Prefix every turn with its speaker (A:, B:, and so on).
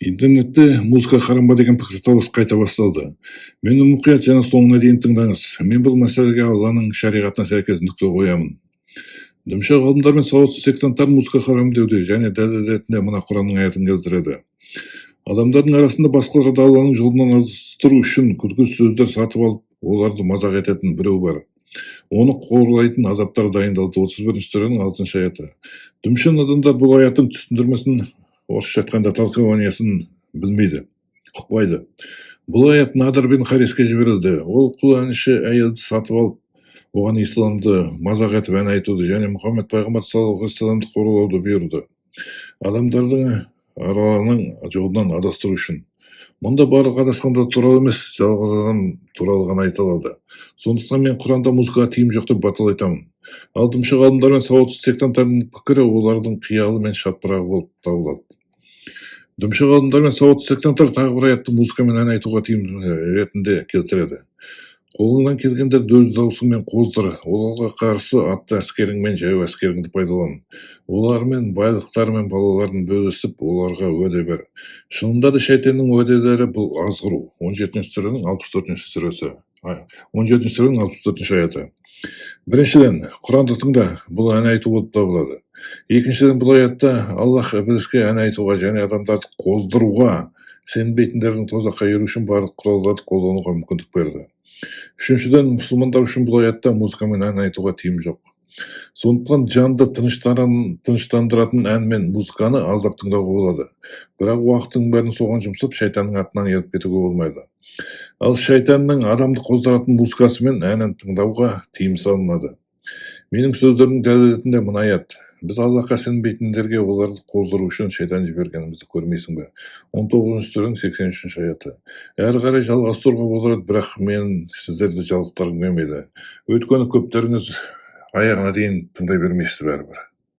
A: Интернетте музыка харамба деген пікірталас қайта басталды. Мені мұқият және соңына дейін тыңдаңыз. Мен бұл мәселеге Алланың шариғатына сәйкес нүкте қоямын. Дінші ғалымдар мен сауатсыз сектанттар музыка харам деуде және дәлел ретінде мына Құранның аятын келтіреді. Адамдардың арасында басқаларды Алланың жолынан адастыру үшін күлкі сөздер сатып алып, оларды мазақ ететін біреу бар. Оны қорлайтын азаптар дайындалды. 31 сүренің 6 аяты. Дүмшін адамдар бұл аяттың түсіндірмесін, орысша айтқанда толкованиясын білмейді, ұқпайды. Бұл аят Надыр бен Хариске жіберілді. Ол құл әнші әйелді сатып алып, оған исламды мазақ етіп ән айтуды және Мұхаммед пайғамбар саллаллаху алейхи вассаламды қорғауды бұйырды. Адамдардың араларының жолынан адастыру үшін. Мұнда барлық адасқандар туралы емес, жалғыз адам туралы ғана айтылады. Сондықтан мен Құранда музыкаға тыйым жоқ деп батыл айтамын. Ал дінші ғалымдар мен сауатсыз сектанттардың пікірі олардың қиялы мен шатпырағы болып табылады. Дінші ғалымдар мен сауатсыз сектанттар тағы бір аятты музыкамен ән айтуға тыйым ретінде келтіреді. Қолыңнан келгенде өз даусыңмен қоздыр, оларға қарсы атты әскерің мен жаяу әскеріңді пайдалан. Олармен байлықтары мен балаларын бөлісіп, оларға уәде бер. Шынында да шайтанның уәделері бұл азғыру. 17 сүренің 64 аяты. Біріншіден, Құранды тыңда, бұл ән айту болып табылады. Екіншіден, бұл аятта Аллах ібіліске ән айтуға және адамдарды қоздыруға, сенбейтіндердің тозаққа еру үшін барлық құралдарды қолдануға мүмкіндік берді. Үшіншіден, мұсылмандар үшін бұл аятта музыкамен ән айтуға тыйым жоқ. Сондықтан жанды тыныштандыратын ән мен музыканы аздап тыңдауға болады. Бірақ уақыттың бәрін соған жұмсап, шайтанның артынан еріп кетуге болмайды. Ал шайтанның адамды қоздыратын музыкасы мен әнін тыңдауға тыйым салынады. Менің сөздерімнің дәлелетінде мына аят. Біз Аллахқа сенбейтіндерге оларды қоздыру үшін шайтан жібергенімізді көрмейсің бе? 19 сүренің 83 аяты. Әрі қарай жалғастыруға болар, бірақ мен сіздерді жалықтырғым келмейді. Өйткені көптеріңіз аяғына дейін тыңдай бермейсіз бәрібір.